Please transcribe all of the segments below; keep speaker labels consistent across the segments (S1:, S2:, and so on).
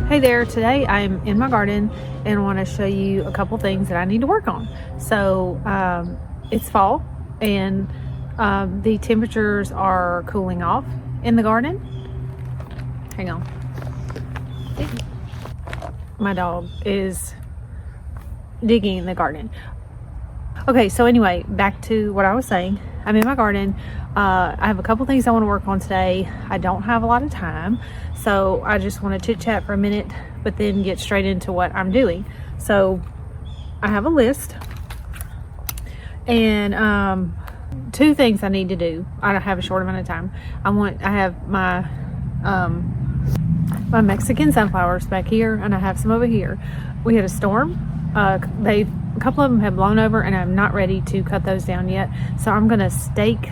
S1: Hey there, today I'm in my garden and want to show you a couple things that I need to work on. So it's fall and the temperatures are cooling off in the garden. Hang on. My dog is digging in the garden. Okay, so anyway, back to what I was saying. I'm in my garden. I have a couple things I want to work on today. I don't have a lot of time, so I just want to chit chat for a minute, but then get straight into what I'm doing. So I have a list and two things I need to do. I don't have a short amount of time. I have my my Mexican sunflowers back here, and I have some over here. We had a storm. A couple of them have blown over, and I'm not ready to cut those down yet. So I'm gonna stake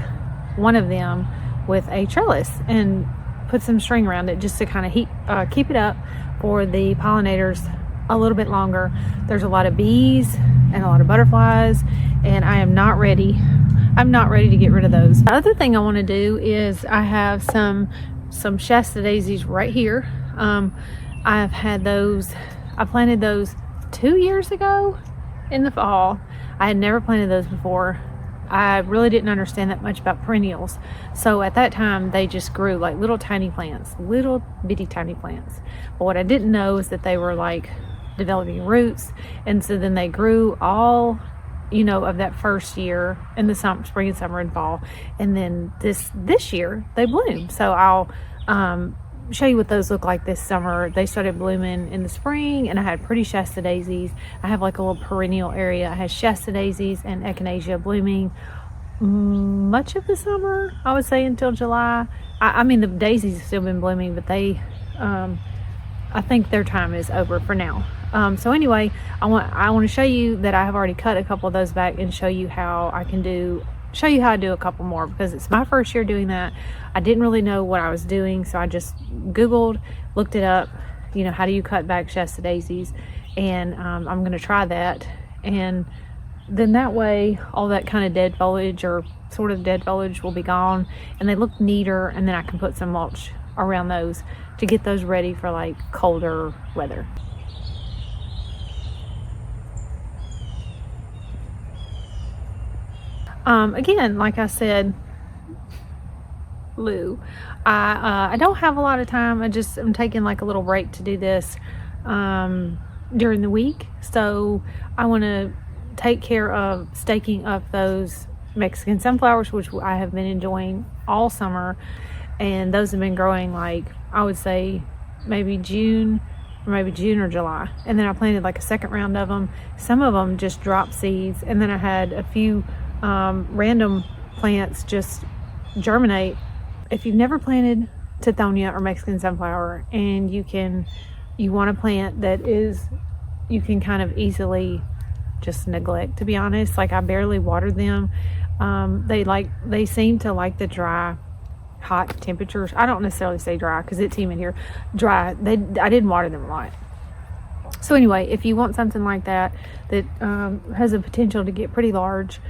S1: one of them with a trellis and put some string around it just to kind of keep it up for the pollinators a little bit longer. There's a lot of bees and a lot of butterflies, and I'm not ready to get rid of those. The other thing I want to do is I have some Shasta daisies right here. I've had those, I planted those 2 years ago in the fall. I had never planted those before. I really didn't understand that much about perennials. So at that time, they just grew like little tiny plants, little bitty tiny plants. But what I didn't know is that they were like developing roots. And so then they grew all, you know, of that first year in the spring and summer and fall. And then this year they bloom. So I'll show you what those look like this summer. They started blooming in the spring, and I had pretty Shasta daisies. I have like a little perennial area. I had Shasta daisies and echinacea blooming much of the summer, I would say until July. I mean, the daisies have still been blooming, but they I think their time is over for now. So anyway, I want to show you that I have already cut a couple of those back and show you how I do a couple more, because it's my first year doing that. I didn't really know what I was doing, so I just Googled, looked it up, you know, how do you cut back Shasta daisies, and I'm going to try that, and then that way all that kind of dead foliage or sort of dead foliage will be gone, and they look neater, and then I can put some mulch around those to get those ready for like colder weather. Again, like I said, I don't have a lot of time. I'm taking like a little break to do this during the week. So I want to take care of staking up those Mexican sunflowers, which I have been enjoying all summer. And those have been growing like, I would say maybe June or July. And then I planted like a second round of them. Some of them just dropped seeds. And then I had a few random plants just germinate. If you've never planted tithonia or Mexican sunflower, and you want a plant that you can kind of easily just neglect, to be honest. Like, I barely watered them. They seem to like the dry, hot temperatures. I don't necessarily say dry because it's humid here. Dry. I didn't water them a lot. So anyway, if you want something like that has a potential to get pretty large,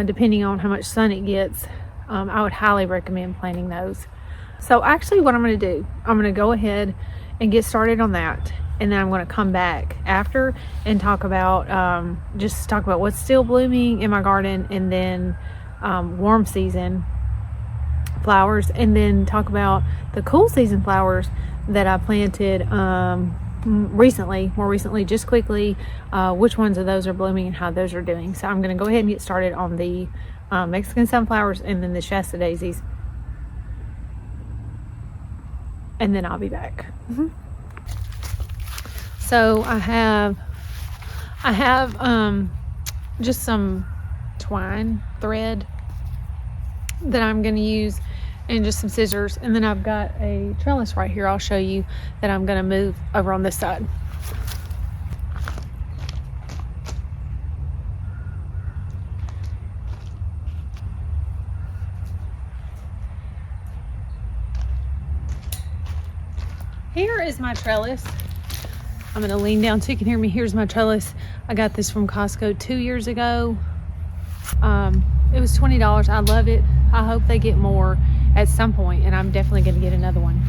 S1: depending on how much sun it gets, I would highly recommend planting those. So actually what I'm going to do, I'm going to go ahead and get started on that. and then I'm going to come back after and talk about just talk about what's still blooming in my garden, and then warm season flowers, and then talk about the cool season flowers that I planted more recently, just quickly, which ones of those are blooming and how those are doing. So I'm going to go ahead and get started on the Mexican sunflowers and then the Shasta daisies, and then I'll be back. So I have just some twine thread that I'm going to use, and just some scissors, and then I've got a trellis right here I'll show you that I'm going to move over on this side. Here is my trellis. I'm going to lean down so you can hear me. Here's my trellis. I got this from Costco 2 years ago. It was $20. I love it. I hope they get more at some point, and I'm definitely going to get another one.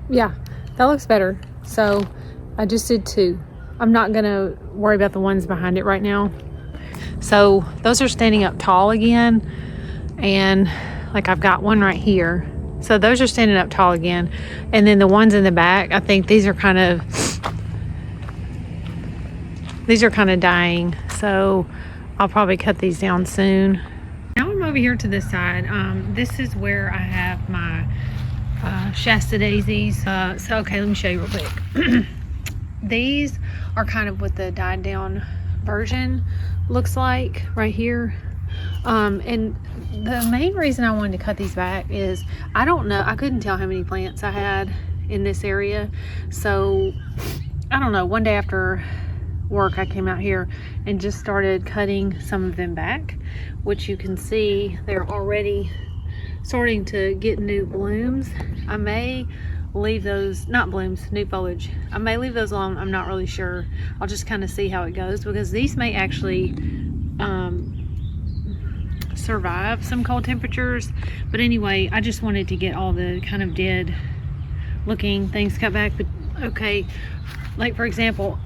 S1: Yeah, that looks better. So I just did 2. I'm not gonna worry about the ones behind it right now. So those are standing up tall again, and like I've got one right here. So those are standing up tall again, and then the ones in the back, I think these are kind of dying. So I'll probably cut these down soon. Now I'm over here to this side. This is where I have my Shasta daisies. So okay, let me show you real quick. These are kind of what the dyed down version looks like right here. And the main reason I wanted to cut these back is I couldn't tell how many plants I had in this area. So I don't know, one day after work I came out here and just started cutting some of them back, which you can see they're already starting to get new blooms. I may leave those, not blooms, new foliage. I may leave those alone. I'm not really sure. I'll just kind of see how it goes, because these may actually survive some cold temperatures. But anyway, I just wanted to get all the kind of dead looking things cut back. But okay, like for example,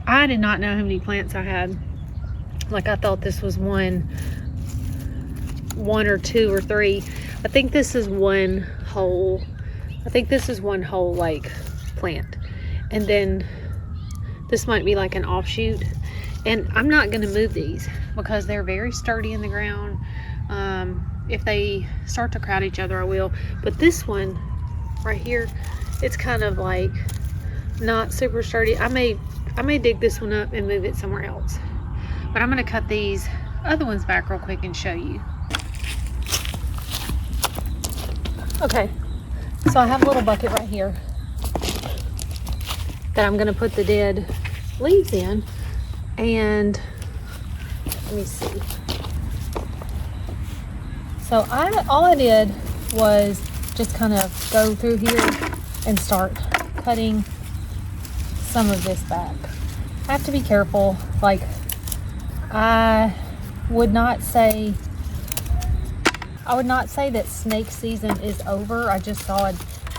S1: I did not know how many plants I had. Like I thought this was one or two or three. I think this is one whole like plant, and then this might be like an offshoot. And I'm not going to move these because they're very sturdy in the ground. If they start to crowd each other, I will. But this one right here it's kind of like not super sturdy. I may dig this one up and move it somewhere else. But I'm gonna cut these other ones back real quick and show you. Okay, so I have a little bucket right here that I'm gonna put the dead leaves in, and let me see. So all I did was just kind of go through here and start cutting some of this back. I have to be careful. Like, I would not say that snake season is over. I just saw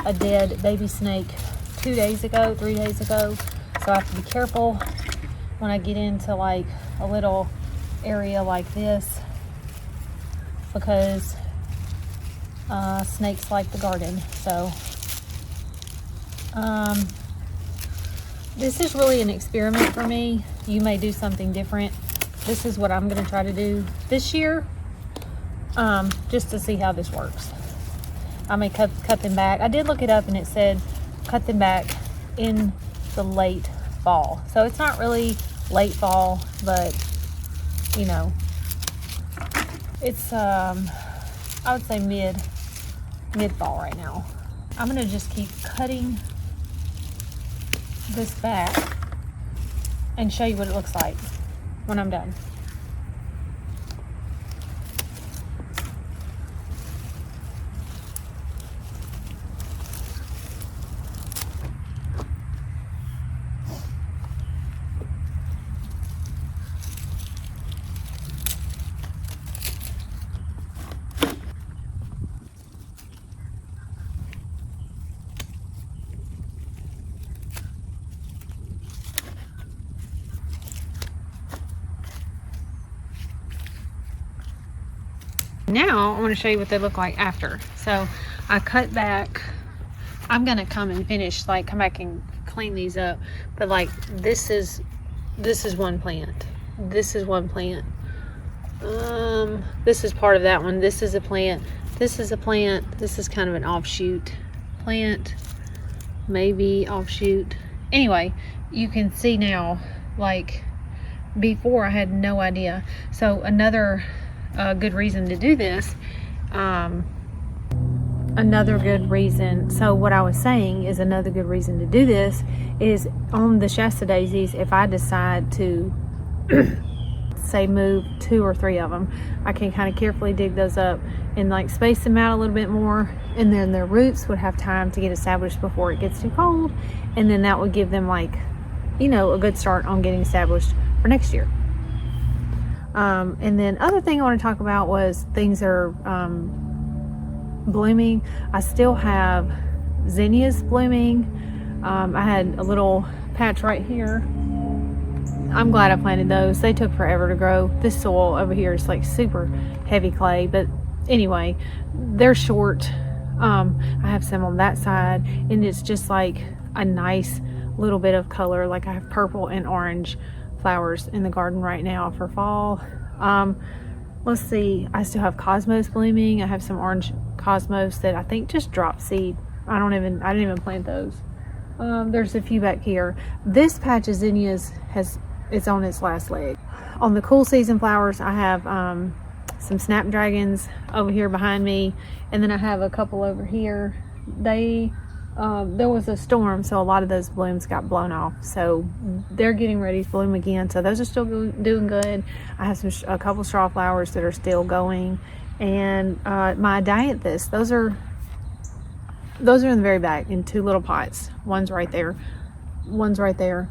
S1: a dead baby snake 3 days ago, so I have to be careful when I get into like a little area like this, because snakes like the garden. So this is really an experiment for me. You may do something different. This is what I'm going to try to do this year, just to see how this works. I may cut them back. I did look it up and it said cut them back in the late fall. So it's not really late fall, but you know, it's I would say mid fall right now. I'm gonna just keep cutting this back and show you what it looks like when I'm done. Now I want to show you what they look like after. So I cut back. I'm gonna come and finish, like come back and clean these up, but like this is one plant, this is one plant, this is part of that one, this is a plant, this is a plant, this is kind of an offshoot plant, maybe offshoot. Anyway, you can see now, like before I had no idea. So another good reason to do this, another good reason, so what I was saying is another good reason to do this is on the Shasta daisies, if I decide to say move 2 or 3 of them, I can kind of carefully dig those up and like space them out a little bit more, and then their roots would have time to get established before it gets too cold, and then that would give them, like, you know, a good start on getting established for next year. And then other thing I want to talk about was things that are blooming. I still have zinnias blooming. I had a little patch right here. I'm glad I planted those. They took forever to grow. This soil over here is like super heavy clay, but anyway, they're short. I have some on that side, and it's just like a nice little bit of color. Like I have purple and orange flowers in the garden right now for fall. Let's see, I still have cosmos blooming. I have some orange cosmos that I think just dropped seed. I didn't even plant those. There's a few back here. This patch of zinnias it's on its last leg. On the cool season flowers, I have some snapdragons over here behind me, and then I have a couple over here. There was a storm, so a lot of those blooms got blown off, so they're getting ready to bloom again. So those are still doing good. I have a couple strawflowers that are still going, and my dianthus, those are in the very back in 2 little pots. One's right there, one's right there.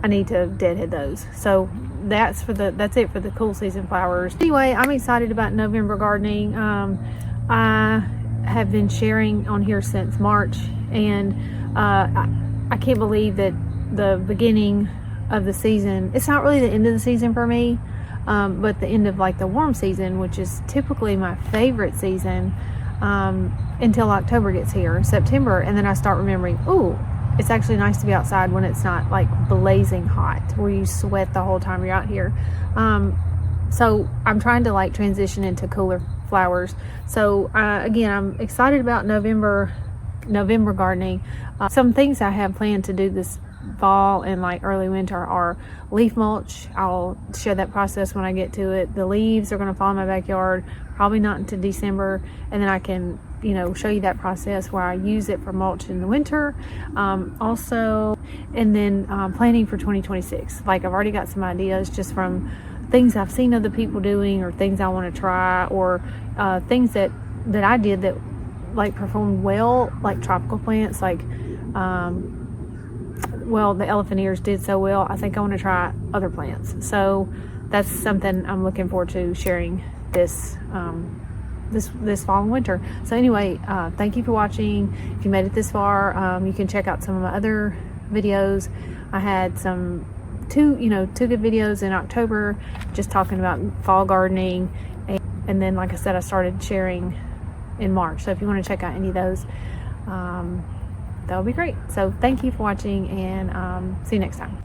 S1: I need to deadhead those. So that's it for the cool season flowers. Anyway, I'm excited about November gardening. I have been sharing on here since March, and I can't believe that the beginning of the season, it's not really the end of the season for me, but the end of like the warm season, which is typically my favorite season, until October gets here, September, and then I start remembering, ooh, it's actually nice to be outside when it's not like blazing hot where you sweat the whole time you're out here. So I'm trying to like transition into cooler flowers. So again, I'm excited about November gardening. Some things I have planned to do this fall and like early winter are leaf mulch. I'll share that process when I get to it. The leaves are going to fall in my backyard, probably not until December, and then I can, you know, show you that process where I use it for mulch in the winter. Also, and then planning for 2026. Like, I've already got some ideas just from things I've seen other people doing, or things I want to try, or things that I did that like performed well, like tropical plants, like well, the elephant ears did so well. I think I want to try other plants. So that's something I'm looking forward to sharing this this fall and winter. So anyway, thank you for watching. If you made it this far, you can check out some of my other videos. I had two good videos in October just talking about fall gardening, and then, like I said, I started sharing in March. So if you want to check out any of those, that would be great. So thank you for watching, and see you next time.